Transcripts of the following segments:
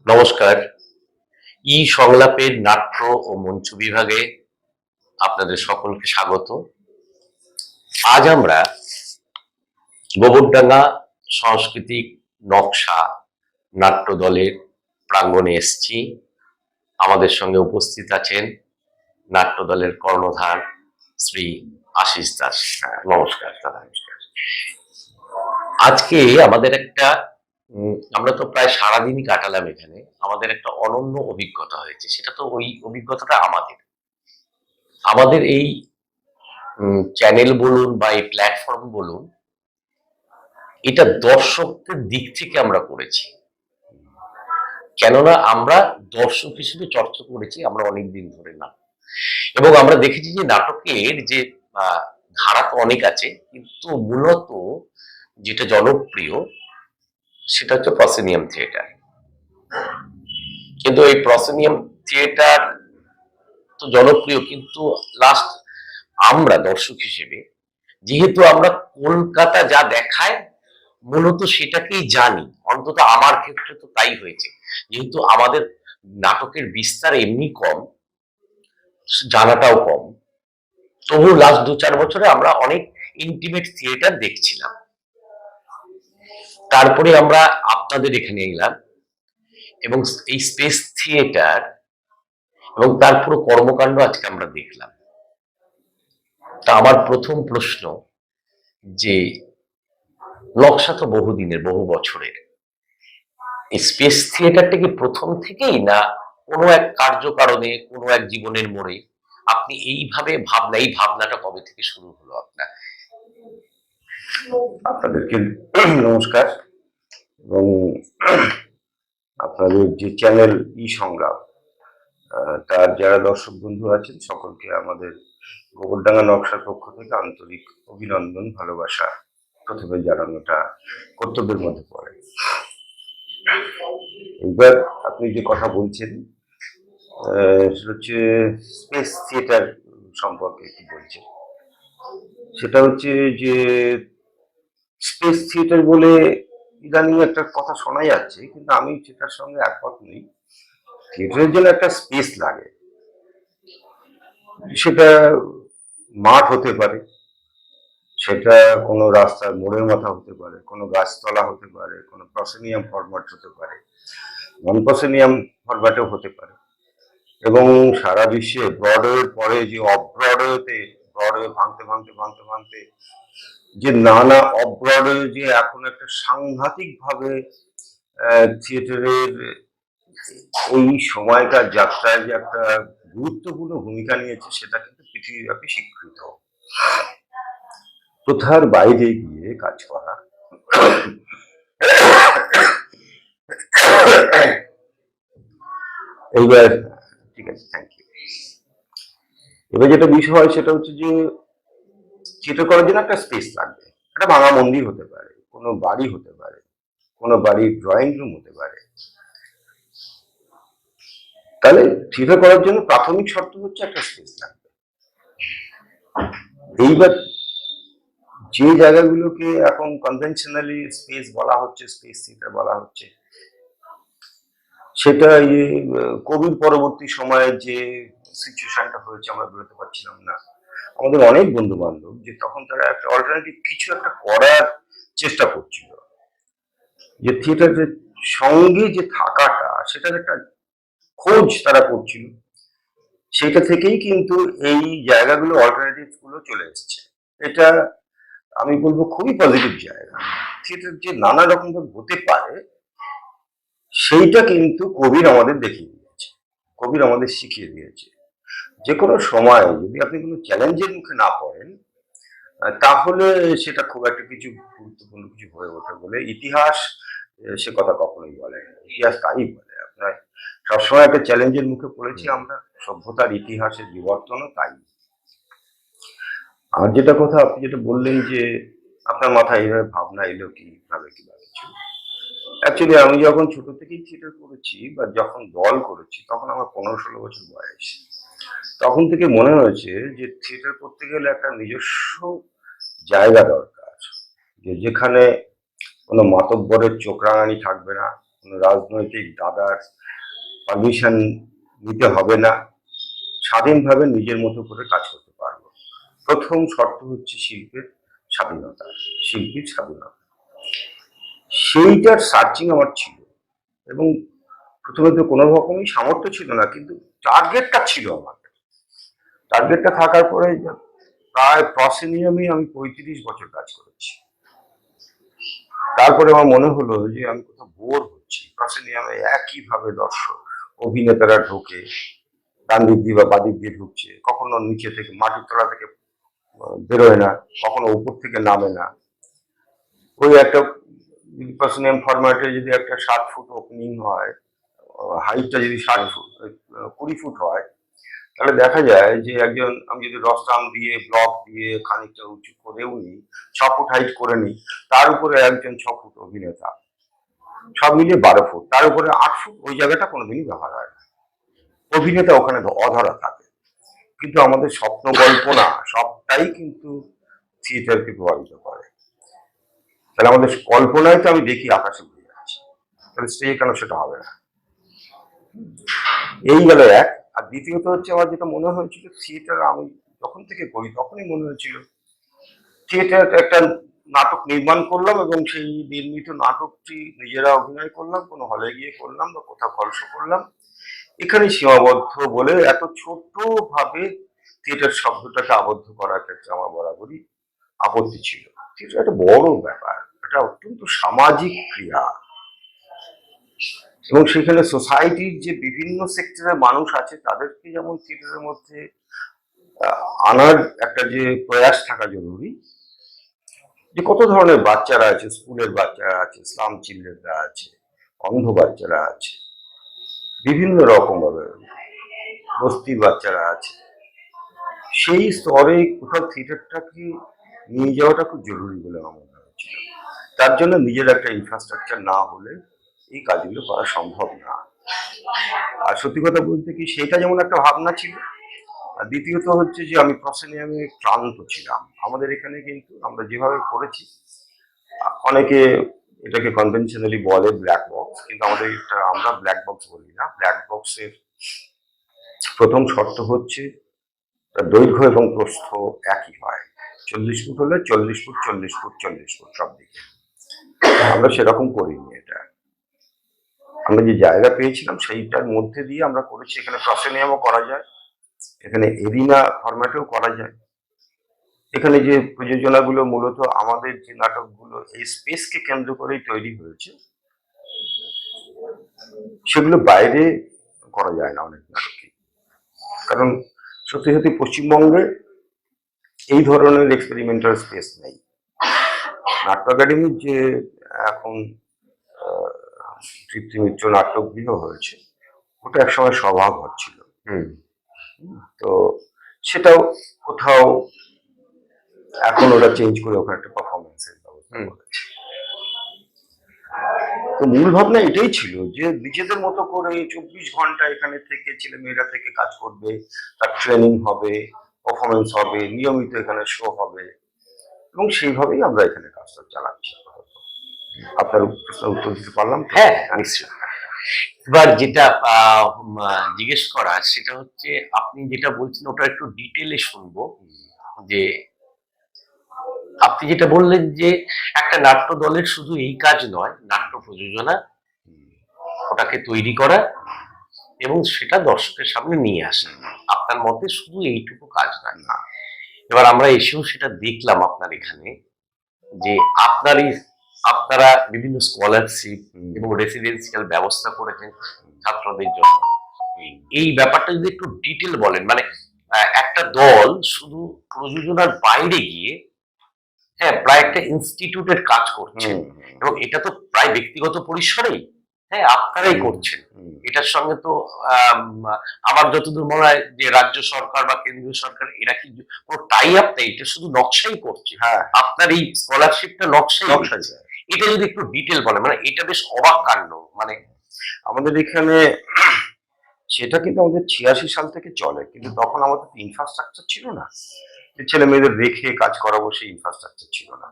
নমস্কার। সংলাপের নাট্য ও মঞ্চ বিভাগে আপনাদের সকলকে স্বাগত। আজ আমরা গোবরডাঙ্গা সাংস্কৃতিক নকশা নাট্য দলের প্রাঙ্গণে এসেছি। আমাদের সঙ্গে উপস্থিত আছেন নাট্য দলের কর্ণধার শ্রী আশিস দাস। নমস্কার দাদা। আজকে আমাদের একটা আমরা তো প্রায় সারাদিনই কাটালাম এখানে। আমাদের একটা অনন্য অভিজ্ঞতা হয়েছে। সেটা তো ওই অভিজ্ঞতাটা আমাদের এই চ্যানেল বলুন বা এই প্ল্যাটফর্ম বলুন, এটা দর্শকদের দিক থেকে আমরা করেছি। কেননা আমরা দর্শক হিসেবে চর্চা করেছি আমরা অনেকদিন ধরে না, এবং আমরা দেখেছি যে নাটকের যে ধারা তো অনেক আছে, কিন্তু মূলত যেটা জনপ্রিয় সেটা হচ্ছে প্রসেনিয়াম থিয়েটার। কিন্তু এই প্রসেনিয়াম থিয়েটার তো জনপ্রিয়, কিন্তু লাস্ট আমরা দর্শক হিসেবে যেহেতু আমরা কলকাতা যা দেখায় মূলত সেটাকেই জানি, অন্তত আমার ক্ষেত্রে তো তাই হয়েছে। যেহেতু আমাদের নাটকের বিস্তার এমনি কম, জানাটাও কম, তবু লাস্ট 2-4 বছরে আমরা অনেক ইন্টিমেট থিয়েটার দেখছিলাম। তারপরে আমরা আপনাদের এখানে এলাম এবং এই স্পেস থিয়েটার এবং তার পুরো কর্মকাণ্ড আজকে আমরা দেখলাম। তা আমার প্রথম প্রশ্ন, যে নকশা তো বহুদিনের, বহু বছরের, এই স্পেস থিয়েটারটা কি প্রথম থেকেই, না কোনো এক কার্যকারণে কোনো এক জীবনের মোড়ে আপনি এইভাবে এই ভাবনাটা কবে থেকে শুরু হলো আপনার? আপনাদেরকে নমস্কার, এবং আপনাদের যে চ্যানেল সংলাপ, তার যারা দর্শক বন্ধু আছেন সকলকে আমাদের গোবরডাঙ্গা নকশার পক্ষ থেকে আন্তরিক অভিনন্দন, ভালোবাসা প্রথমে জানানোটা কর্তব্যের মধ্যে পড়ে। এইবার আপনি যে কথা বলছেন সেটা হচ্ছে স্পেস থিয়েটার সম্পর্কে কি বলছেন। সেটা হচ্ছে যে স্পেস থিয়েটার বলে ইদানিং একটা কথা শোনা যাচ্ছে, কিন্তু আমি সেটার সঙ্গে একমত নই। থিয়েটারের জন্য একটা স্পেস লাগে, সেটা মাঠ হতে পারে, সেটা কোনো রাস্তার মোড়ের মাথা হতে পারে, কোনো গাছতলা হতে পারে, কোনো প্রসেনিয়াম ফরম্যাট হতে পারে, নন প্রসেনিয়াম ফরম্যাটেও হতে পারে। এবং সারা বিশ্বে ব্রডওয়ের পরে যে অফব্রডওয়েতে, ব্রডওয়ে ভাঙতে ভাঙতে ভাঙতে ভাঙতে যে নানা অফব্রডওয়ে যে এখন একটা সাংঘাতিক ভাবে থিয়েটারের এই সময়কার যাত্রায় যে একটা গুরুত্বপূর্ণ ভূমিকা নিয়েছে, সেটা কিন্তু পৃথিবীব্যাপী স্বীকৃত। প্রথার বাইরে গিয়ে কাজ করা, এইবার ঠিক আছে, থ্যাংক ইউ। এবার যেটা বিষয় সেটা হচ্ছে যে থিয়েটার করার জন্য একটা স্পেস লাগবে। একটা ভাঙা মন্দির হতে পারে, কোনো বাড়ি হতে পারে, কোনো বাড়ির ড্রয়িং রুম হতে পারে। তাহলে থিয়েটার করার জন্য প্রাথমিক শর্ত হচ্ছে একটা স্পেস লাগবে। এইবার যে জায়গাগুলোকে এখন কনভেনশনালি স্পেস বলা হচ্ছে, স্পেস থিয়েটার বলা হচ্ছে, সেটা কোভিড পরবর্তী সময়ে যে সিচুয়েশনটা হয়েছে, আমরা বেরোতে পারছিলাম না। আমাদের অনেক বন্ধু বান্ধব যে তখন তারা একটা অল্টারনেটিভ কিছু একটা করার চেষ্টা করছিল, যে থিয়েটারের সঙ্গে যে থাকাটা, সেটার একটা খোঁজ তারা করছিল। সেটা থেকেই কিন্তু এই জায়গাগুলো, অল্টারনেটিভ গুলো চলে এসছে। এটা আমি বলবো খুবই পজিটিভ জায়গা। থিয়েটার যে নানা রকম ভাবে হতে পারে, সেইটা কিন্তু কোভিড আমাদের দেখিয়ে দিয়েছে, কোভিড আমাদের শিখিয়ে দিয়েছে। যে কোনো সময় যদি আপনি কোনো চ্যালেঞ্জের মুখে না পড়েন, তাহলে সেটা খুব একটা কিছু গুরুত্বপূর্ণ কিছু হয়ে ওঠে বলে ইতিহাস সে কথা কখনোই বলে না। ইতিহাস তাই বলে, আপনার সবসময় একটা চ্যালেঞ্জের মুখে পড়েছি আমরা, সভ্যতার ইতিহাসের বিবর্তনও তাই। আর যেটা কথা আপনি যেটা বললেন যে আপনার মাথায় এইভাবে ভাবনা এলো কিভাবে কিছু, অ্যাকচুয়ালি আমি যখন ছোট থেকেই থিয়েটার করেছি বা যখন দল করেছি, তখন আমার 15-16 বছর বয়স। তখন থেকে মনে হয়েছে যে থিয়েটার করতে গেলে একটা নিজস্ব জায়গা দরকার, যেখানে কোনো মাতব্বরের চোখ রাঙানি থাকবে না, কোনো রাজনৈতিক দাদার পারমিশন নিতে হবে না, স্বাধীনভাবে নিজের মতো করে কাজ করতে পারবো। প্রথম শর্ত হচ্ছে শিল্পের স্বাধীনতা, শিল্পীর স্বাধীনতা। সেইটার সার্চিং আমার ছিল, এবং প্রথমে তো কোনো রকমই সামর্থ্য ছিল না, কিন্তু টার্গেটটা ছিল আমার। টার্গেটটা থাকার পরে প্রায় প্রসেনিয়ামে আমি 35 বছর কাজ করেছি। তারপরে আমার মনে হলো যে আমি কোথাও বোর হচ্ছি। প্রসেনিয়ামে একইভাবে দর্শক অভিনেতারা ঢোকে, ডান দিক দিয়ে বা বাদিক দিয়ে ঢুকছে, কখনো নিচে থেকে মাটির তলা থেকে বেরোয় না, কখনো উপর থেকে নামে না। ওই একটা প্রসেনিয়াম ফরম্যাটে যদি একটা 7 ফুট ওপেনিং হয়, হাইটটা যদি 60 ফুট 20 ফুট হয়, তাহলে দেখা যায় যে একজন, আমি যদি রস্তাম দিয়ে ব্লক দিয়ে খানিকটা উঁচু করেও নিই, 6 ফুট হাইট করে নিই, তার উপরে একজন 6 ফুট অভিনেতা, সব মিলিয়ে 12 ফুট, তার উপরে 8 ফুট, ওই জায়গাটা কোনোদিনই ব্যবহার হয় না। অভিনেতা ওখানে অধরা থাকে। কিন্তু আমাদের স্বপ্ন কল্পনা সবটাই কিন্তু থিয়েটারকে প্রভাবিত করে। তাহলে আমাদের কল্পনায় তো আমি দেখি আকাশে উড়ে যাচ্ছি, তাহলে স্টেজে কেন সেটা হবে না? এই গেল এক। আর দ্বিতীয়ত হচ্ছে, আমার যেটা মনে হয়েছিল, থিয়েটার আমি যখন থেকে করি তখনই মনে হয়েছিল থিয়েটার একটা নাটক নির্মাণ করলাম, এবং সেই নির্মিত নাটকটি নিজেরা অভিনয় করলাম, কোনো হলে গিয়ে করলাম বা কোথাও কলস করলাম, এখানে সীমাবদ্ধ বলে এত ছোট ভাবে থিয়েটার শব্দটাকে আবদ্ধ করার ক্ষেত্রে আমার বরাবরই আপত্তি ছিল। থিয়েটার একটা বড় ব্যাপার, এটা অত্যন্ত সামাজিক ক্রিয়া, এবং সেখানে সোসাইটির যে বিভিন্ন সেক্টরের মানুষ আছে তাদেরকে যেমন থিয়েটারের মধ্যে আনার একটা যে প্রয়াস থাকা জরুরি। যে কত ধরনের বাচ্চারা আছে, স্কুলের বাচ্চারা আছে, স্লাম চিলড্রেনরা আছে, অন্ধ বাচ্চারা আছে, বিভিন্ন রকম ভাবে বস্তির বাচ্চারা আছে, সেই স্তরে কোথাও থিয়েটারটাকে নিয়ে যাওয়াটা খুব জরুরি বলে আমার মনে হচ্ছিল। তার জন্য নিজের একটা ইনফ্রাস্ট্রাকচার না হলে এই কাজগুলো করা সম্ভব না। আর সত্যি কথা বলতে কি, সেটা যেমন একটা ভাবনা ছিল। আর দ্বিতীয়ত হচ্ছে যে আমি প্রসেনিয়ামে ক্লান্ত ছিলাম। আমাদের এখানে কিন্তু আমরা যেভাবে করেছি, অনেকে এটাকে কনভেনশনালি বলে ব্ল্যাক বক্স, কিন্তু আমাদের এটা, আমরা ব্ল্যাক বক্স বলি না। ব্ল্যাক বক্সের প্রথম শর্ত হচ্ছে তার দৈর্ঘ্য এবং প্রস্থ একই হয়। 40 ফুট হলে 40 ফুট, 40 ফুট, 40 ফুট সব দিকে। আমরা সেরকম করিনি এটা। আমরা যে জায়গা পেয়েছিলাম সেইটার মধ্যে দিয়ে আমরা করেছি। এখানে প্রসেনিয়ামও করা যায়, এখানে এরিনা ফরম্যাটেও করা যায়। এখানে যে প্রযোজনাগুলো মূলত আমাদের যে নাটকগুলো এই স্পেসকে কেন্দ্র করেই তৈরি হয়েছে, সেগুলো বাইরে করা যায় না অনেক নাটকে। কারণ সত্যি সত্যি পশ্চিমবঙ্গে এই ধরনের এক্সপেরিমেন্টাল স্পেস নেই। নাট্য একাডেমির যে এখন তৃপ্তি মিত্র নাট্যগৃহ হয়েছে, ওটা একসময় সভাঘর ছিল। তো সেটাও কোথাও এখন ওটা চেঞ্জ করে ওখানে একটা পারফরমেন্সের ব্যবস্থা করেছে। তো মূল ভাবনা এটাই ছিল যে নিজেদের মতো করে 24 ঘন্টা এখানে থেকে ছেলে মেয়েরা থেকে কাজ করবে, তার ট্রেনিং হবে, পারফরমেন্স হবে, নিয়মিত এখানে শো হবে, এবং সেইভাবেই আমরা এখানে কাজটা চালাচ্ছি। আপনার প্রশ্নের উত্তর দিতে পারলাম? হ্যাঁ, নিশ্চয়। এবার যেটা জিজ্ঞেস করা সেটা হচ্ছে, আপনি যেটা বলছেন ওটা একটু ডিটেলে শুনবো। যে আপনি যেটা বললেন যে একটা নাট্য দলের শুধু এই কাজ নয়, নাট্য প্রযোজনা, ওটাকে তৈরি করা এবং সেটা দর্শকের সামনে নিয়ে আসা। আপনার মতে শুধু এইটুকু কাজ নয় না। এবার আমরা এসেও সেটা দেখলাম আপনার এখানে, যে আপনারা বিভিন্ন স্কলারশিপ এবং রেসিডেন্সিয়াল ব্যবস্থা করেছেন ছাত্রদের জন্য। এই ব্যাপারটা যদি একটু ডিটেল বলেন, মানে একটা দল শুধু প্রযোজনার বাইরে গিয়ে প্রায় একটা ইনস্টিটিউটের কাজ করছে, এবং এটা তো প্রায় ব্যক্তিগত পরিসরেই আপনারাই করছেন। এটার সঙ্গে তো আমার যতদূর মনে হয় যে রাজ্য সরকার বা কেন্দ্রীয় সরকার এরা কি কোনো টাই আপ নেই, এটা শুধু নকশাই করছে। আপনার এই স্কলারশিপটা নকশাই। এটা যদি একটু ডিটেল বলেন, মানে এটা বেশ অবাক কাণ্ড। মানে আমাদের এখানে সেটা কিন্তু আমাদের 86 সাল থেকে চলে, কিন্তু তখন আমাদের ইনফ্রাস্ট্রাকচার ছিল না, যে ছেলে মেয়েদের রেখে কাজ করাবো, সেই ইনফ্রাস্ট্রাকচার ছিল না,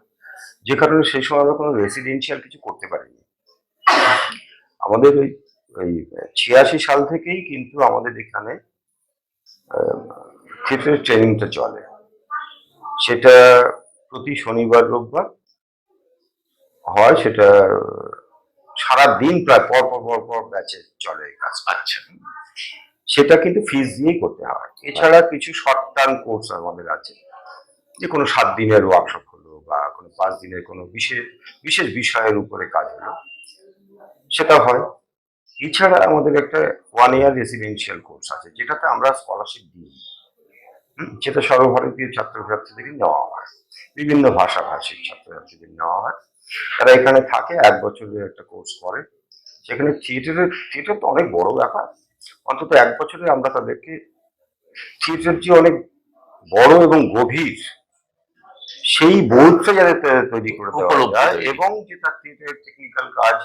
যে কারণে সেই সময় আমরা কোনো রেসিডেন্সিয়াল কিছু করতে পারিনি। আমাদের ওই ওই 86 সাল থেকেই কিন্তু আমাদের এখানে থিয়েটারের ট্রেনিংটা চলে। সেটা প্রতি শনিবার রোববার হয়। সেটা সারাদিন প্রায় পর পর পর পর ব্যাচে চলে এই কাজ। আচ্ছা। সেটা কিন্তু ফিস দিয়েই করতে হয়। এছাড়া কিছু শর্ট টার্ম কোর্স আমাদের আছে, যে কোনো 7 দিনের ওয়ার্কশপ হলো বা কোনো 5 দিনের কোনো বিশেষ বিশেষ বিষয়ের উপরে কাজ হলো, সেটা হয়। এছাড়া আমাদের একটা 1 ইয়ার রেসিডেন্সিয়াল কোর্স আছে, যেটাতে আমরা স্কলারশিপ দিই। যেটা সর্বভারতীয় ছাত্রছাত্রীদের নেওয়া হয়, বিভিন্ন ভাষাভাষীর ছাত্রছাত্রীদের নেওয়া হয়। তারা এখানে থাকে, 1 বছরের একটা কোর্স করে। সেখানে থিয়েটার তো অনেক বড় ব্যাপার। অন্তত 1 বছরে আমরা তাদেরকে থিয়েটার যে অনেক বড় এবং গভীর, সেই বোধটা যাতে তৈরি করে দেওয়া যায়, এবং যে তার থিয়েটারের টেকনিক্যাল কাজ,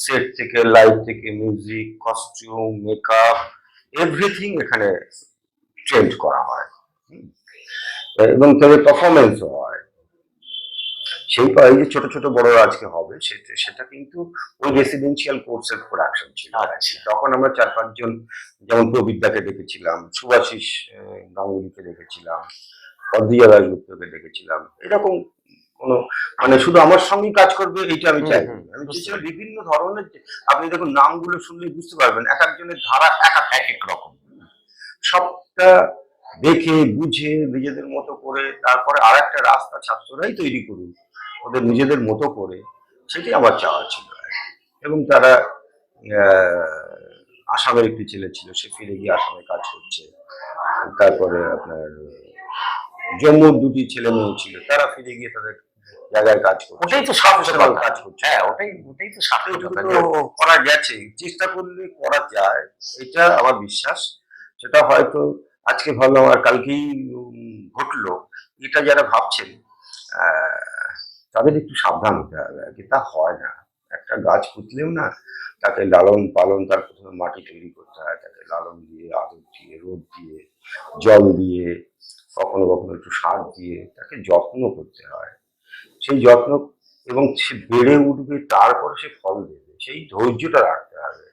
সেট থেকে, লাইট থেকে, মিউজিক, কস্টিউম, মেকআপ, এভরিথিং এখানে ট্রেন্ড করা হয়। এবং তাদের পারফরমেন্সও হয়। সেই এই যে ছোট ছোট বড় আজকে হবে, সেটা কিন্তু ওই রেসিডেন্সিয়াল কোর্সের প্রোডাকশন ছিল। তখন আমরা 4-5 জন, যেমন প্রবিদ্যাকে দেখেছিলাম, সুভাষিস গাঙ্গুলিকে দেখেছিলাম, অদ্রিজা দাশগুপ্তকে দেখেছিলাম। এরকম কোনো মানে শুধু আমার সঙ্গেই কাজ করবে এইটা আমি চাই। আমি চেয়েছিলাম বিভিন্ন ধরনের, আপনি দেখুন নামগুলো শুনলে বুঝতে পারবেন এক একজনের ধারা এক এক রকম। সবটা দেখে বুঝে নিজেদের মতো করে তারপরে আর একটা রাস্তা ছাত্ররাই তৈরি করুন ওদের নিজেদের মতো করে, সেটাই আমার চাওয়া ছিল। এবং তারা আসামের একটি ছেলে ছিল, সে ফিরে গিয়ে আসামে কাজ করছে। তারপরে আপনার জম্মুর 2টি ছেলে মেয়ে ছিল, তারা ফিরে গিয়ে তাদের জায়গায় কাজ করছে। ওটাই তো সাফল্য কাজ করছে। হ্যাঁ, ওটাই তো সাফল্য করা গেছে, চেষ্টা করলে করা যায়, এটা আমার বিশ্বাস। সেটা হয়তো আজকে ভাবলাম আর কালকেই ঘটলো, এটা যারা ভাবছেন তাদের একটু সাবধান হতে হবে আর কি। তা হয় না। একটা গাছ পুঁতলেও না, তাকে লালন পালন, তার প্রথমে মাটি তৈরি করতে হয়, তাকে লালন দিয়ে, আদর দিয়ে, রোদ দিয়ে, জল দিয়ে, কখনো কখনো একটু সার দিয়ে তাকে যত্ন করতে হয়। সেই যত্ন, এবং সে বেড়ে উঠবে, তারপরে সে ফল দেবে, সেই ধৈর্যটা রাখতে হবে।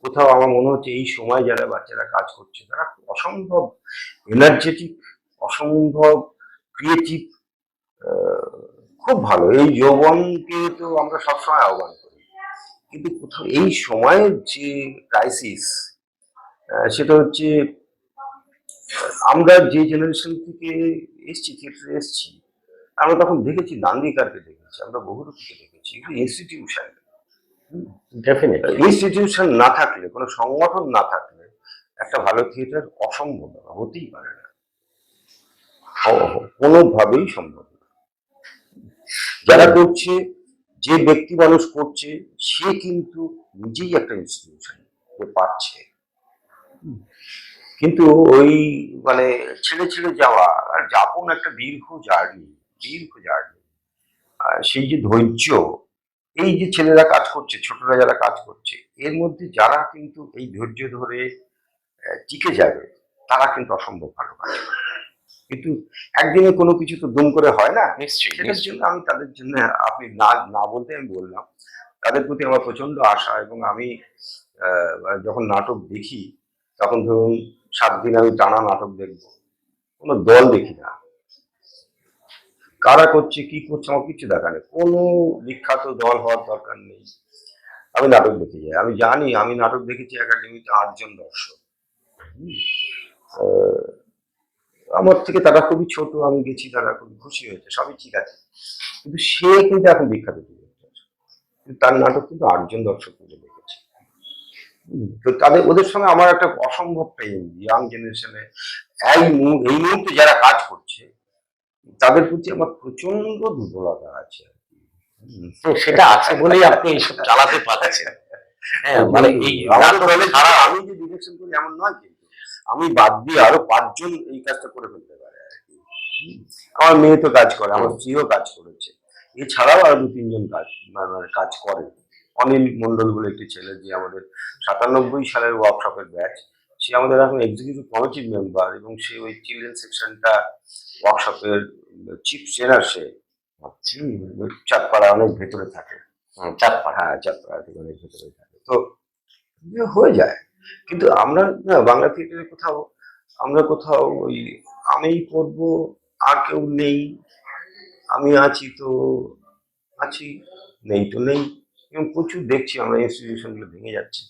কোথাও আমার মনে হচ্ছে এই সময় যারা বাচ্চারা কাজ করছে, তারা অসম্ভব এনার্জেটিক, অসম্ভব ক্রিয়েটিভ, খুব ভালো। এই যৌবনকে তো আমরা সবসময় আহ্বান করি, কিন্তু কোথাও এই সময়ের যে ক্রাইসিস, সেটা হচ্ছে আমরা যে জেনারেশন থেকে এসছি, থিয়েটারে এসছি, আমরা তখন দেখেছি নান্দিকারকে দেখেছি, আমরা বহুরূপকে দেখেছি, কিন্তু ইনস্টিটিউশন, ইনস্টিটিউশন না থাকলে, কোনো সংগঠন না থাকলে একটা ভালো থিয়েটার অসম্ভব, হতেই পারে না, কোনোভাবেই সম্ভব না। যারা করছে, যে ব্যক্তি মানুষ করছে, সে কিন্তু নিজেই একটা ইনস্টিটিউশন পাচ্ছে। কিন্তু ওই মানে ছেড়ে ছেড়ে যাওয়া আর যাপন একটা দীর্ঘ জার্নি। সেই যে ধৈর্য, এই যে ছেলেরা কাজ করছে, ছোটরা যারা কাজ করছে, এর মধ্যে যারা কিন্তু এই ধৈর্য ধরে টিকে যাবে, তারা কিন্তু অসম্ভব ভালো কাজ করে। কিন্তু একদিনে কোনো কিছু তো দুম করে হয় না। সেটার জন্য আমি তাদের জন্য, আপনি না না বলতে আমি বললাম, তাদের প্রতি আমার প্রচন্ড আশা। এবং আমি যখন নাটক দেখি, তখন ধরুন 7 দিন আমি টানা নাটক দেখবো, কোনো দল দেখি না, কারা করছে কি করছে আমার কিছু দেখা নেই, কোনো বিখ্যাত দল হওয়ার দরকার নেই, আমি নাটক দেখে যাই। আমি জানি আমি নাটক দেখেছি একাডেমিতে 8 জন দর্শক, আমার থেকে তারা খুবই ছোট, আমি গেছি, তারা খুবই খুশি হয়েছে, সবই ঠিক আছে। কিন্তু সে কিন্তু এখন বিখ্যাত ডিরেক্টর, কিন্তু তার নাটক কিন্তু 8 জন দর্শক মিলে দেখেছে। তো তাদের, ওদের সঙ্গে আমার একটা অসম্ভব প্রেম। ইয়াং জেনারেশনে এই মুহূর্তে যারা কাজ করছে, তাদের প্রতি আমার প্রচন্ড দুর্বলতা আছে। সেটা আছে বলেই আপনি এইসব চালাতে পারছেন। হ্যাঁ, মানে এই আমি যে ডিরেকশন করি এমন নয়, কিন্তু আমি বাদ দিয়ে আরো 5 জন এই কাজটা করে ফেলতে পারে আর কি। আমার মেয়ে তো কাজ করে, আমার স্ত্রীও কাজ করেছে, এছাড়াও আরো 2-3 জন কাজ করে। অনিল মন্ডল বলে একটি ছেলে, যে আমাদের 97 সালের ওয়ার্কশপের ব্যাচ, সে আমাদের এখন এক্সিকিউটিভ কমিটির মেম্বার, এবং সে ওই চিলড্রেন সেকশনটা ওয়ার্কশপের চিফ ট্রেনার। সে চাঁদপাড়া অনেক ভেতরে থাকে। চাঁদপাড়া, হ্যাঁ, চাঁদপাড়া থেকে অনেক ভেতরে থাকে। তো হয়ে যায়। কিন্তু আমরা না বাংলা থিয়েটারে আমরা কোথাও ওই আমিই করব, আর কেউ নেই, আমি আছি তো আছি, নেই তো নেই। এবং প্রচুর দেখছি আমরা ইনস্টিটিউশন গুলো ভেঙে যাচ্ছে,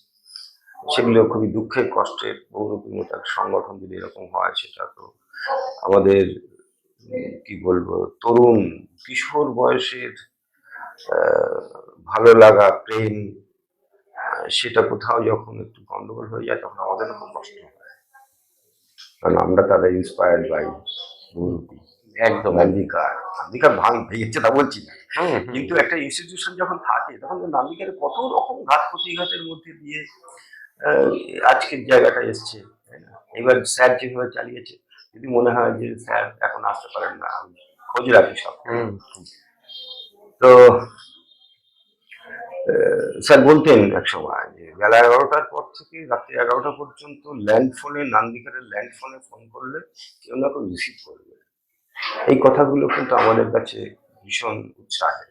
সেগুলো খুবই দুঃখের কষ্টের। বহুরূপী মতো একটা সংগঠন যদি এরকম হয়, সেটা তো আমাদের কি বলবো, তরুণ কিশোর বয়সের আহ, ভালো লাগা, প্রেম, সেটা কোথাও যখন একটু গন্ডগোল হয়ে যায়, তখন আমাদের খুব কষ্ট হয়। কারণ আমরা তাদের ইন্সপায়ার্ড বাই বহুরূপী, একদম নান্দিকার ভেঙেছে তা বলছি না, হুম, হুম। কিন্তু একটা ইনস্টিটিউশন যখন থাকে, তখন নান্দিকার কত রকম ঘাত প্রতিঘাতের মধ্যে দিয়ে আহ, আজকের জায়গাটা এসছে, তাই না? এবার স্যার যেভাবে চালিয়েছে, যদি মনে হয় যে স্যার এখন আসতে পারেন না, আমি খোঁজ রাখি সব। হুম, তো স্যার বলতেন এক সময় যে বেলা 11টার পর থেকে রাত্রি 11টা পর্যন্ত ল্যান্ডফোনে, নান্দিকারের ল্যান্ডফোনে ফোন করলে কেউ না কেউ রিসিভ করবে। এই কথাগুলো কিন্তু আমাদের কাছে ভীষণ উৎসাহের।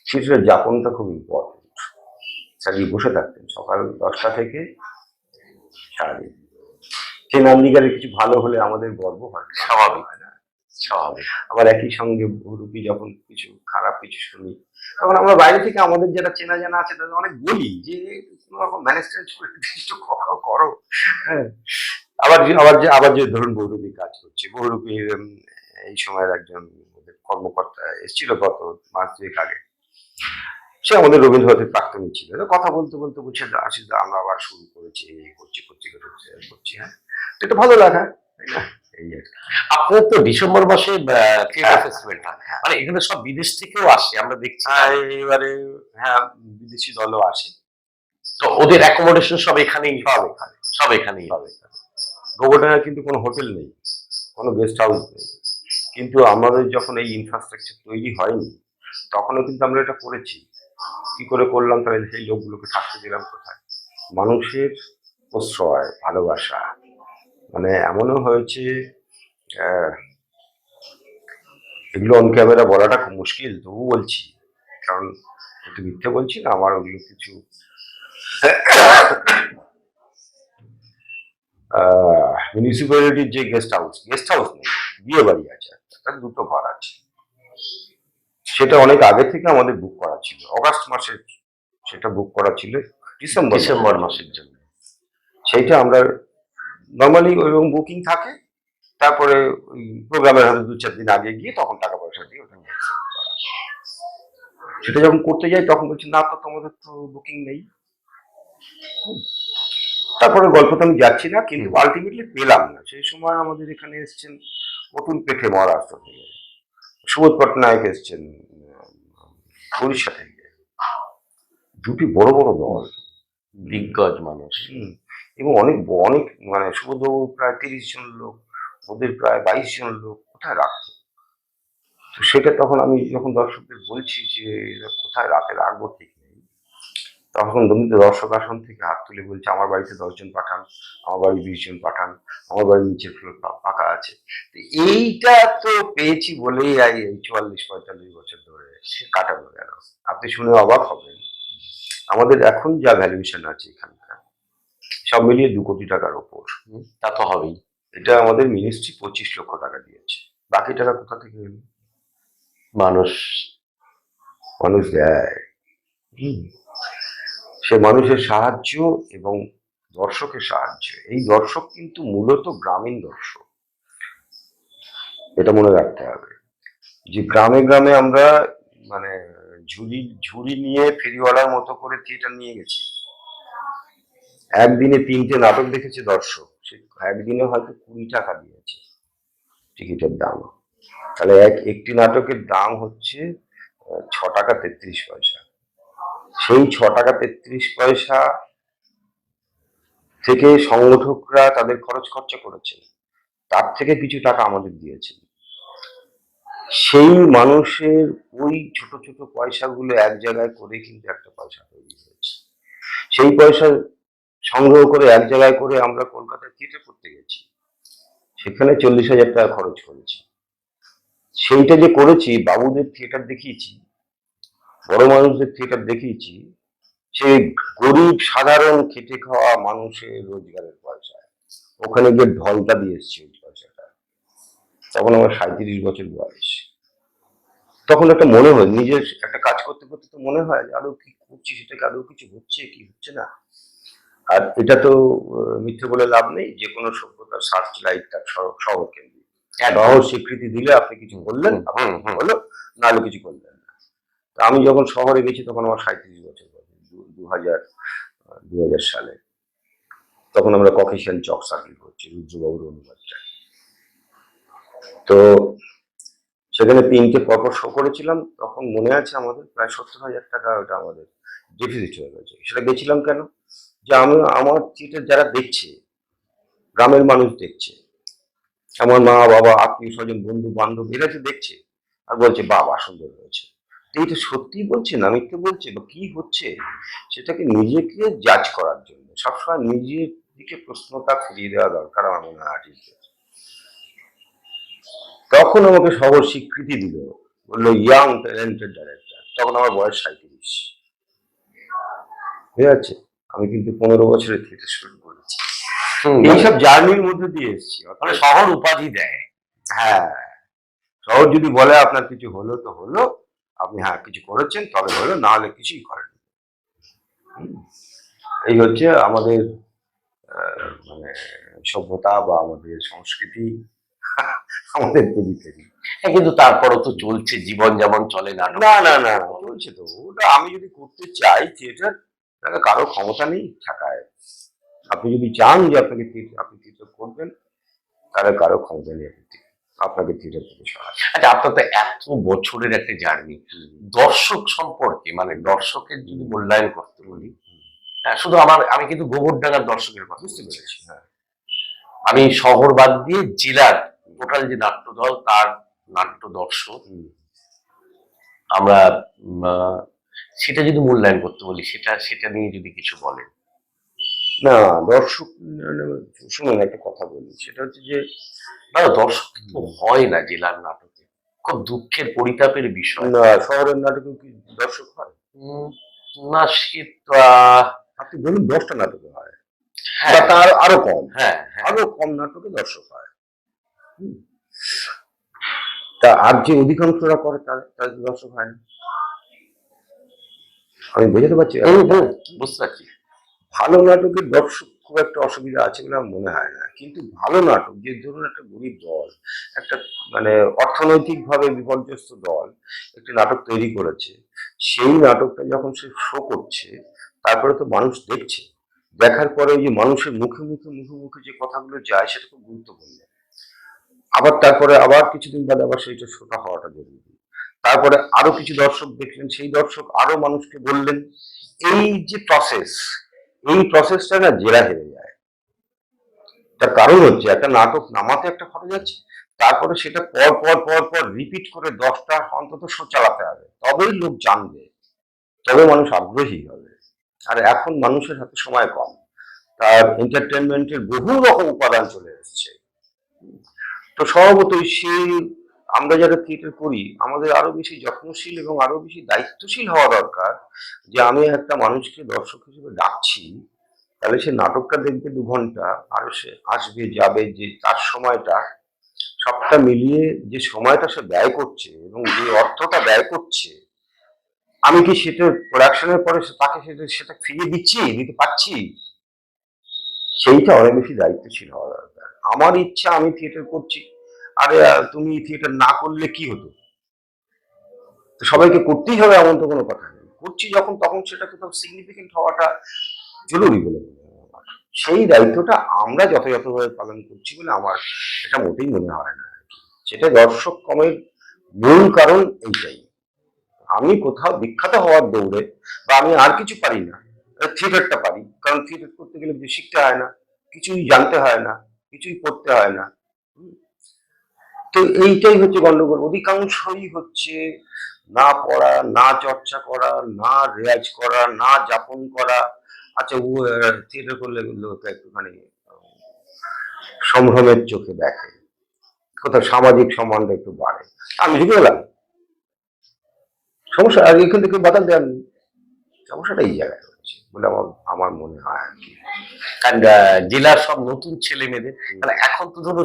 শিশুর যাপনটা খুব ইম্পর্টেন্ট। স্যার বসে থাকতেন সকাল 10টা থেকে সারাদিন। সেই নান্দিকারের কিছু ভালো হলে আমাদের গর্ব হয়, স্বাভাবিক। হয় না? স্বাভাবিক। আবার একই সঙ্গে বহুরূপী যখন কিছু খারাপ কিছু শুনি, তখন আমরা বাইরে থেকে আমাদের যারা চেনা জানা আছে তাদের অনেক বলি যে কোনো রকম ম্যানেজ করে কিছু করো। হ্যাঁ, আবার যে ধরুন বহুরূপী কাজ করছে, বহুরূপীর এই সময়ের একজন ওদের কর্মকর্তা এসেছিল গত মাস 2 আগে। সে আমাদের রবীন্দ্রনাথের প্রাক্তনী ছিল। তো কথা বলতে বলতে বলছে, আশিস দা আমরা আবার শুরু করেছি, এই করছি, পত্রিকা করছি। হ্যাঁ, তো এটা ভালো লাগা, তাই না? এই আর কি। আপনাদের তো ডিসেম্বর মাসে থিয়েটার হ্যাঁ, ফেস্টিভ্যালটা, মানে এখানে সব বিদেশ থেকেও আসে আমরা দেখছি। এবারে হ্যাঁ, বিদেশি দলও আসে। তো ওদের অ্যাকোমোডেশন সব এখানেই, সব এখানে, সব এখানেই। সব এখানে। গোবরডাঙ্গায় কিন্তু কোনো হোটেল নেই, কোনো গেস্ট হাউস নেই। কিন্তু আমাদের যখন এই ইনফ্রাস্ট্রাকচার তৈরি হয়নি, তখনও কিন্তু আমরা এটা করেছি। কি করে করলাম? তাহলে সেই লোকগুলোকে থাকতে দিলাম কোথায়? মানুষের প্রশ্রয়, ভালোবাসা, মানে এমনও হয়েছে, আহ, এগুলো অন ক্যামেরা বলাটা খুব মুশকিল, তবু বলছি, কারণ একটু মিথ্যে বলছি না, আমার ওগুলো কিছু মিউনিসিপ্যালিটির যে গেস্ট হাউস নেই, বিয়ে বাড়ি আছে একটা, তার 2টো ঘর আছে। সেটা অনেক আগে থেকে আমাদের বুক করা ছিল, অগাস্ট মাসে সেটা বুক করা ছিল, ডিসেম্বর মাসের জন্য। সেইটা আমরা নর্মালি ওইরকম বুকিং থাকে, তারপরে ওই প্রোগ্রামের হয়তো 2-4 দিন আগে গিয়ে তখন টাকা পয়সা দিয়ে ওটা নিয়ে আসা। সেটা যখন করতে যাই তখন বলছি না, তো তোমাদের তো বুকিং নেই। তারপরে গল্পটা আমি যাচ্ছি না, কিন্তু আলটিমেটলি পেলাম না। সেই সময় আমাদের এখানে এসছেন অতুল পেঠে মহারাষ্ট্র থেকে, সুবোধ পট্টনায়ক এসছেন উড়িষ্যা থেকে, দুটি বড় বড় দল, দিগ্গজ মানুষ। এবং অনেক অনেক মানে সুবোধবাবু প্রায় 30 জন লোক, ওদের প্রায় 22 জন লোক, কোথায় রাখতো? তো সেটা তখন আমি যখন দর্শকদের বলছি যে এরা কোথায় রাতে রাখবো ঠিক নেই, তখন দর্শক আসন থেকে হাত তুলে বলছে আমার বাড়িতে 10 জন পাঠান, আমার বাড়ি 20 জন পাঠান, আমার বাড়ির নিচের ফ্লোর ফাঁকা আছে। তো এইটা তো পেয়েছি বলেই এই 44-45 বছর ধরে কাটানো গেল। আপনি শুনে অবাক হবেন, আমাদের এখন যা ভ্যালুয়েশন আছে এখানকার, সব মিলিয়ে 2 কোটি টাকার ওপর। তা তো হবেই। এটা আমাদের মিনিস্ট্রি 25 লক্ষ টাকা দিয়েছে। বাকি টাকা কোথা থেকে এলো? মানুষ মানুষ দেয়। সে মানুষের সাহায্য এবং দর্শকের সাহায্য। এই দর্শক কিন্তু মূলত গ্রামীণ দর্শক, এটা মনে রাখতে হবে। যে গ্রামে গ্রামে আমরা মানে ঝুড়ি নিয়ে ফেরিওয়ালার মতো করে থিয়েটার নিয়ে গেছি, একদিনে 3টে নাটক দেখেছে দর্শক, সে একদিনে হয়তো 20 টাকা দিয়েছে টিকিটের দাম। তাহলে একটি নাটকের দাম হচ্ছে 6 টাকা 33 পয়সা। সেই 6 টাকা 33 পয়সা থেকে সংগঠকরা তাদের খরচা করেছেন, তার থেকে কিছু টাকা আমাদের দিয়েছেন। সেই মানুষের ওই ছোট ছোট পয়সাগুলো এক জায়গায় করে কিন্তু একটা পয়সা তৈরি হয়েছে। সেই পয়সা সংগ্রহ করে এক জায়গায় করে আমরা কলকাতায় থিয়েটার করতে গেছি, সেখানে 40,000 টাকা খরচ করেছি। সেইটা যে করেছি, বাবুদের থিয়েটার দেখিয়েছি, বড় মানুষদের থিয়েটার দেখিয়েছি, সেই গরিব সাধারণ খেটে খাওয়া মানুষের রোজগারের পয়সা, ওখানে গিয়ে ঢলটা দিয়ে এসছি ওই পয়সাটা। তখন আমার 37 বছর বয়স। তখন একটা মনে হয়, নিজের একটা কাজ করতে করতে তো মনে হয় যে আদৌ কি করছি, সেটাকে আদৌ কিছু হচ্ছে কি হচ্ছে না। আর এটা তো মিথ্যে বলে লাভ নেই, যে কোনো সভ্যতার সার্চ লাইট তার শহর কেন্দ্রিক। শহর স্বীকৃতি দিলে আপনি কিছু করলেন, আপনার কিছু হলো, নাহলে কিছু করলেন না। তা আমি যখন শহরে গেছি তখন আমার 37 বছর বয়স, 2000 সালে। তখন আমরা ককেশিয়ান চক সার্কেল করছি রুদ্রবাবুর অনুবাদটায়। তো সেখানে 3টে পরপর শো করেছিলাম। তখন মনে আছে আমাদের প্রায় 70,000 টাকা ওটা আমাদের ডেফিসিট হয়ে গেছে। সেটা গেছিলাম কেন, যে আমি আমার থিয়েটার যারা দেখছে, গ্রামের মানুষ দেখছে, আমার মা বাবা আত্মীয় স্বজন বন্ধু বান্ধব এরা যে দেখছে আর বলছে বাবা সুন্দর হয়েছে। তো এটা সত্যি বলছে না মিথ্যে বলছে বা কি হচ্ছে, সেটাকে নিজেকে জাজ করার জন্য সবসময় নিজের দিকে প্রশ্নটা ফিরিয়ে দেওয়া দরকার আমার মনে হয় আর্টিস্টের। তখন আমাকে শহর স্বীকৃতি দিল, বললো ইয়াং ট্যালেন্টেড ডাইরেক্টর। তখন আমার বয়স 37, ঠিক আছে। আমি কিন্তু 15 বছরে থিয়েটার শুরু করেছি, এইসব জার্নির মধ্যে দিয়ে এসেছি। মানে শহর উপাধি দেয়। হ্যাঁ, শহর যদি বলে আপনার কিছু হলো তো হলো, আপনি হ্যাঁ কিছু করেছেন তবে হলো, না হলে কিছুই করেন। এই হচ্ছে আমাদের মানে সভ্যতা বা আমাদের সংস্কৃতি, আমাদের পেরিফেরি। হ্যাঁ, কিন্তু তারপরও তো চলছে, জীবন যেমন চলে না। না না না চলছে তো ওটা। আমি যদি করতে চাই থিয়েটার, তাহলে কারো ক্ষমতা নেই ঠেকায়। আপনি যদি চান যে আপনি থিয়েটার করবেন, তাহলে কারো ক্ষমতা নেই আপনাকে থিয়েটার থেকে সরায়। আচ্ছা, আপনার তো এত বছরের একটা জার্নি, দর্শক সম্পর্কে মানে দর্শকের যদি মূল্যায়ন করতে বলি, শুধু আমি কিন্তু গোবরডাঙ্গার দর্শকের কথা বুঝতে পেরেছি। হ্যাঁ, আমি শহর বাদ দিয়ে জেলার টোটাল যে নাট্যদল তার নাট্য দর্শক আমরা সেটা যদি মূল্যায়ন করতে বলি, সেটা নিয়ে যদি কিছু বলেন। না দর্শক, শুনুন একটা কথা বলি, সেটা হচ্ছে যে না, দর্শক তো হয় না জেলার নাটকে, খুব দুঃখের পরিতাপের বিষয়। না শহরের নাটকে কি দর্শক হয়? না, সেটা আপনি বলুন 10টা নাটকে হয়, বা হ্যাঁ তার আরো কম, হ্যাঁ আরো কম নাটকে দর্শক হয়। তা আর যে অধিকাংশরা করে তাদের দর্শক হয় না। আমি বোঝাতে পারছি? বুঝতে পারছি। ভালো নাটকের দর্শক খুব একটা অসুবিধা আছে বলে আমার মনে হয় না। কিন্তু ভালো নাটক, যে ধরুন একটা গরিব দল, একটা মানে অর্থনৈতিক ভাবে বিপর্যস্ত দল একটি নাটক তৈরি করেছে, সেই নাটকটা যখন সে শো করছে, তারপরে তো মানুষ দেখছে, দেখার পরে ওই যে মানুষের মুখে যে কথাগুলো যায়, সেটা খুব গুরুত্বপূর্ণ। আবার তারপরে আবার কিছুদিন বাদে আবার সেইটা শোটা হওয়াটা জরুরি। তারপরে আরো কিছু দর্শক দেখলেন, সেই দর্শক আরো মানুষকে বললেন। এই যে এই প্রসেসটা না জেরা হেরে যায়। তার কারণ হচ্ছে একটা নাটক নামাতে একটা খরচ আছে, তারপরে সেটা পর রিপিট করে 10টা অন্তত শো চালাতে হবে, তবেই লোক জানবে, তবে মানুষ আগ্রহী হবে। আর এখন মানুষের হাতে সময় কম, তার এন্টারটেনমেন্টের বহু রকম উপাদান চলে এসছে। তো স্বভাবতই সেই আমরা যারা থিয়েটার করি, আমাদের আরো বেশি যত্নশীল এবং আরো বেশি দায়িত্বশীল হওয়া দরকার। যে আমি একটা মানুষকে দর্শক হিসেবে ডাকছি, তাহলে সে নাটকটা দেখবে 2 ঘন্টা, আর সে আসবে যাবে, যে তার সময়টা সবটা মিলিয়ে যে সময়টা সে ব্যয় করছে এবং যে অর্থটা ব্যয় করছে, আমি কি সেটা প্রোডাকশনের পরে তাকে সেটা ফিরিয়ে দিতে পারছি? সেইটা অনেক বেশি দায়িত্বশীল হওয়া দরকার। আমার ইচ্ছা আমি থিয়েটার করছি, আরে তুমি থিয়েটার না করলে কি হতো? সবাইকে করতেই হবে এমন তো কোনো কথা নেই। করছি যখন, তখন সেটা কোথাও সিগনিফিকেন্ট হওয়াটা জরুরি বলে মনে হয় আমার। সেই দায়িত্বটা আমরা যথাযথভাবে পালন করছি বলে আমার এটা মোটেই মনে হয় না। সেটা দর্শক কমের মূল কারণ এইটাই। আমি কোথাও বিখ্যাত হওয়ার দৌড়ে বা আমি আর কিছু পারি না, থিয়েটারটা পারি, কারণ থিয়েটার করতে গেলে কিছু শিখতে হয় না, কিছুই জানতে হয় না, কিছুই পড়তে হয় না। তো এইটাই হচ্ছে গন্ডগোল। অধিকাংশই হচ্ছে না পড়া, না চর্চা করা, না রেয়াজ করা, না যাপন করা। আচ্ছা ও থিয়েটার করলে লোক একটুখানি সম্ভ্রমের চোখে দেখে, কোথাও সামাজিক সম্মানটা একটু বাড়ে, আমি ঢুকে গেলাম, সমস্যা আর এখান থেকে বাধা দেন, সমস্যাটা এই জায়গায় রয়েছে। বলে আমার আমার মনে হয় আর কি। কারণ জেলার সব নতুন ছেলে মেয়েদের, মানে এখন তো ধরো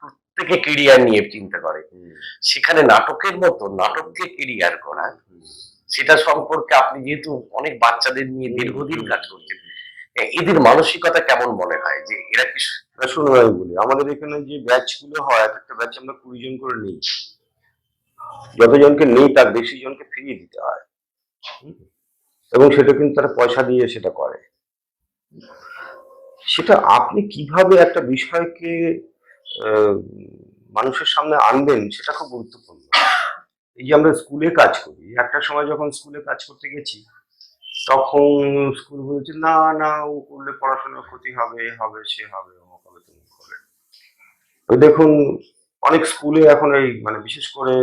প্রত্যেকে কেরিয়ার নিয়ে চিন্তা করে, সেখানে নাটকের মতো নাটককে কেরিয়ার করা, সেটা সম্পর্কে আপনি যেহেতু অনেক বাচ্চাদের নিয়ে দীর্ঘদিন কাজ করছেন, এদের মানসিকতা কেমন মনে হয় যে এরা কি শুনুন আমি বলি, আমাদের এখানে যে ব্যাচ গুলো হয়, এক একটা ব্যাচ আমরা 20 জন করে নিই। যতজনকে নেই তার বেশি জনকে ফিরিয়ে দিতে হয়, এবং সেটা কিন্তু তারা পয়সা দিয়ে সেটা করে। সেটা আপনি কিভাবে একটা বিষয়কে আহ, মানুষের সামনে আনবেন সেটা খুব গুরুত্বপূর্ণ। এই যে আমরা স্কুলে কাজ করি, একটা সময় যখন স্কুলে কাজ করতে গেছি তখন স্কুল বলেছে না না, ও করলে পড়াশোনার ক্ষতি হবে, হবে সে হবে, অমুক হবে তমুক হবে। ওই দেখুন, অনেক স্কুলে এখন এই মানে বিশেষ করে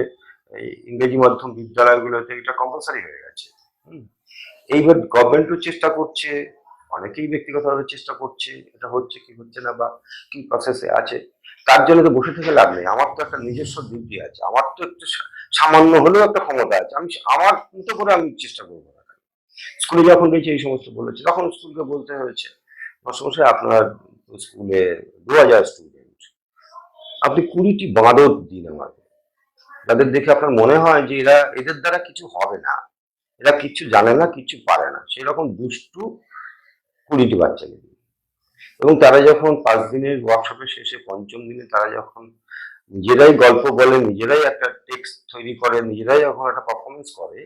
এই ইংরেজি মাধ্যম বিদ্যালয়গুলোতে এটা কম্পালসারি হয়ে গেছে। এইবার গভর্নমেন্টও চেষ্টা করছে, অনেকেই ব্যক্তিগতভাবে চেষ্টা করছে, এটা হচ্ছে কি হচ্ছে না বা কি প্রসেসে আছে। তার জন্য তো বসে থেকে লাভ নেই, আমার তো একটা নিজস্ব ডিউটি আছে, আমার তো একটু সামান্য হলেও একটা ক্ষমতা আছে, আমি আমার মতো করে আমি চেষ্টা করবো না। স্কুলে যখন গেছি এই সমস্ত বলেছে, তখন স্কুলকে বলতে হয়েছে মাস্টারমশাই আপনার স্কুলে 2000 স্টুডেন্ট, আপনি 20টি বাঁদর দিন আমাকে, যাদের দেখে আপনার মনে হয় যে এরা এদের দ্বারা কিছু হবে না, এরা কিচ্ছু জানে না, কিচ্ছু পারে না, সেরকম দুষ্টু 20টি বাচ্চাকে দিন। এবং তারা যখন 5 দিনের ওয়ার্কশপের শেষে 5ম দিনে তারা যখন নিজেরাই গল্প বলে, নিজেরাই একটা টেক্সট তৈরি করে, নিজেরাই যখন একটা পারফরমেন্স করে,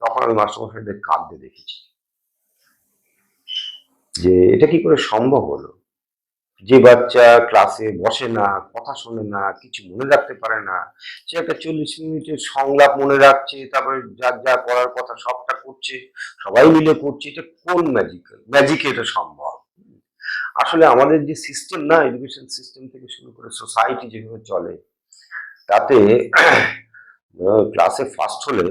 তখন আমি মাস্টারমশাইদের কাঁদতে দেখেছি যে এটা কি করে সম্ভব হলো। যে বাচ্চা ক্লাসে বসে না, কথা শোনে না, কিছু মনে রাখতে পারে না, সে একটা 40 মিনিটের সংলাপ মনে রাখছে, তারপরে যার যা করার কথা সবটা করছে, সবাই মিলে করছে। এটা কোন ম্যাজিকে এটা সম্ভব? আসলে আমাদের যে সিস্টেম না, এডুকেশন সিস্টেম থেকে শুরু করে সোসাইটি যেভাবে চলে, তাতে ক্লাসে ফার্স্ট হলে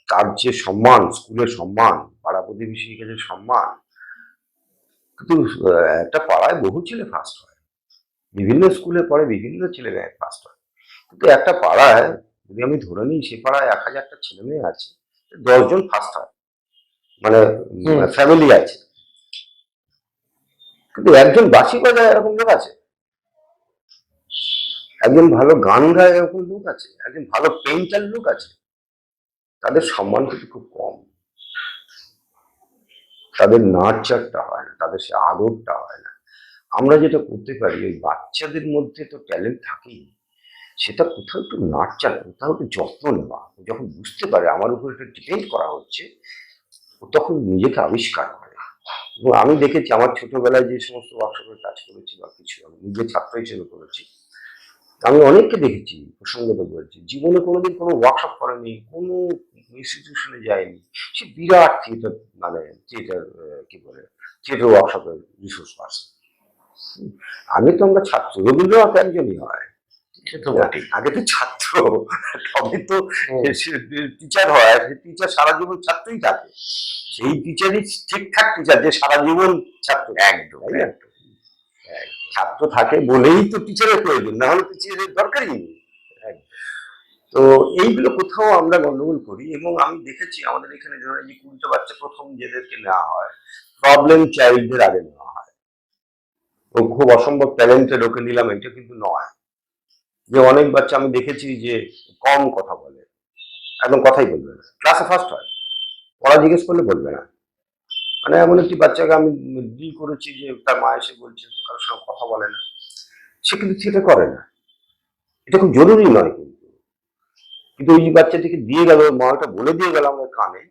তার যে সম্মান, স্কুলের সম্মান, পাড়া প্রতিবেশীর কাছে সম্মান, কিন্তু একটা পাড়ায় বহু ছেলে ফার্স্ট হয়, বিভিন্ন স্কুলে পড়ে বিভিন্ন ছেলে মেয়ে ফার্স্ট হয়, কিন্তু একটা পাড়ায় যদি আমি ধরে নিই সে পাড়ায় 1000টা ছেলে মেয়ে আছে, 10 জন ফার্স্ট হয়, মানে ফ্যামিলি আছে, কিন্তু একজন বাঁশি বাজায় এরকম লোক আছে, একজন ভালো গান গায় এরকম লোক আছে, একজন ভালো পেইন্টার লোক আছে, তাদের সম্মান কিন্তু খুব কম, তাদের নার্চারটা হয় না, তাদের সে আদরটা হয় না। আমরা যেটা করতে পারি, ওই বাচ্চাদের মধ্যে তো ট্যালেন্ট থাকেই, সেটা কোথাও একটু নার্চার, কোথাও একটু যত্ন নেওয়া, যখন বুঝতে পারে আমার উপর এটা ডিপেন্ড করা হচ্ছে, ও তখন নিজেকে আবিষ্কার করে। এবং আমি দেখেছি আমার ছোটবেলায় যে সমস্ত ওয়ার্কশপের কাজ করেছি বা কিছু আমি নিজে ছাত্র হিসেবে করেছি, আমি অনেককে দেখেছি, প্রসঙ্গত বলছি, জীবনে কোনোদিন কোনো ওয়ার্কশপ করেনি, কোনো ইনস্টিটিউশনে যায়নি, সে বিরাট থিয়েটার, মানে থিয়েটার, কি বলে, থিয়েটার ওয়ার্কশপের রিসোর্স পার্সন। আমি তো আমরা ছাত্র, রবীন্দ্রনাথ একজনই হয়, সে তো বটেই। আগে তো ছাত্র, তবে তো টিচার হয়, টিচার সারা জীবন ছাত্রই থাকে, সেই টিচারই ঠিকঠাক টিচার যে সারা জীবন ছাত্র। একদম তাই না? একদম। ছাত্র থাকে বলেই তো টিচারের প্রয়োজন, না হলে টিচারের দরকারই নেই। তো এইগুলো কোথাও আমরা গন্ডগোল করি, এবং আমি দেখেছি আমাদের এখানে ধরো এই 20টা বাচ্চা প্রথম যেদেরকে নেওয়া হয়, প্রবলেম চাইল্ডদের আগে নেওয়া হয়। ও খুব অসম্ভব ট্যালেন্টেড, ওকে নিলাম, এটা কিন্তু নয়। যে অনেক বাচ্চা আমি দেখেছি যে কম কথা বলে, একদম কথাই বলবে না, ক্লাসে ফার্স্ট হয়, পড়া জিজ্ঞেস করলে বলবে না। মানে এমন একটি বাচ্চাকে আমি ডিল করেছি যে তার মা এসে বলছে কারোর সঙ্গে কথা বলে না, সে কিন্তু সেটা করে না, এটা খুব জরুরি নয় কিন্তু, কিন্তু ওই বাচ্চাটিকে দিয়ে গেল, মা ওটা বলে দিয়ে গেল আমাদের কানে,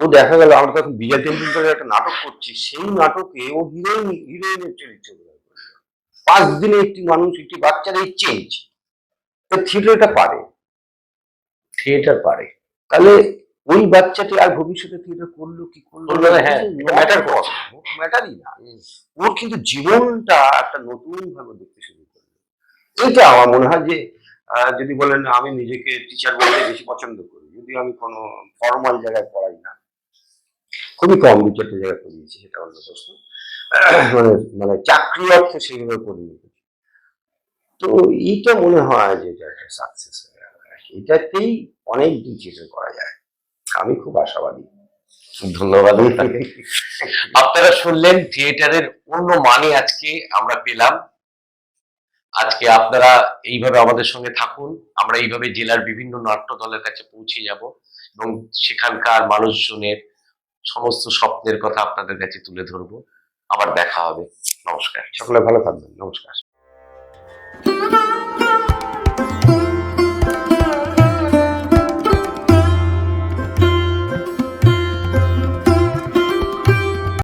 ও দেখা গেল আমরা তখন বিজয় টেন্ডুলকারের একটা নাটক করছি, সেই নাটকে ও হিরোইনের চরিত্র 5 দিনে একটি মানুষ, একটি বাচ্চার এই চেঞ্জ, থিয়েটারটা পারে, থিয়েটার পারে, তাহলে ওই বাচ্চাটি আর ভবিষ্যতে থিয়েটার করলো কি করলো না, হ্যাঁ ম্যাটার করছে, ম্যাটারই না, ওর কিন্তু জীবনটা একটা নতুন ভাবে দেখতে শুরু করলো। এইটা আমার মনে হয় যে যদি বলেন আমি নিজেকে টিচার বলতে বেশি পছন্দ করি, যদি আমি কোনো ফর্মাল জায়গায় পড়াই না, খুবই কম 2-4টে জায়গায় পড়িয়েছি, সেটা অন্য প্রশ্ন, মানে মানে চাকরি অর্থে সেইভাবে করিনি। তো এইটা মনে হয় যে এটা একটা সাকসেস, এটাতেই অনেক দিন চিন্তা করা যায়, আমি খুব আশাবাদী। ধন্যবাদ। আপনারা শুনলেন থিয়েটারের অন্য মানে আজকে আমরা পেলাম। আজকে আপনারা এইভাবে আমাদের সঙ্গে থাকুন। আমরা এইভাবে জেলার বিভিন্ন নাট্য দলের কাছে পৌঁছে যাব এবং সেখানকার মানুষজনের সমস্ত স্বপ্নের কথা আপনাদের কাছে তুলে ধরবো। আবার দেখা হবে। নমস্কার। সকলে ভালো থাকবেন, নমস্কার।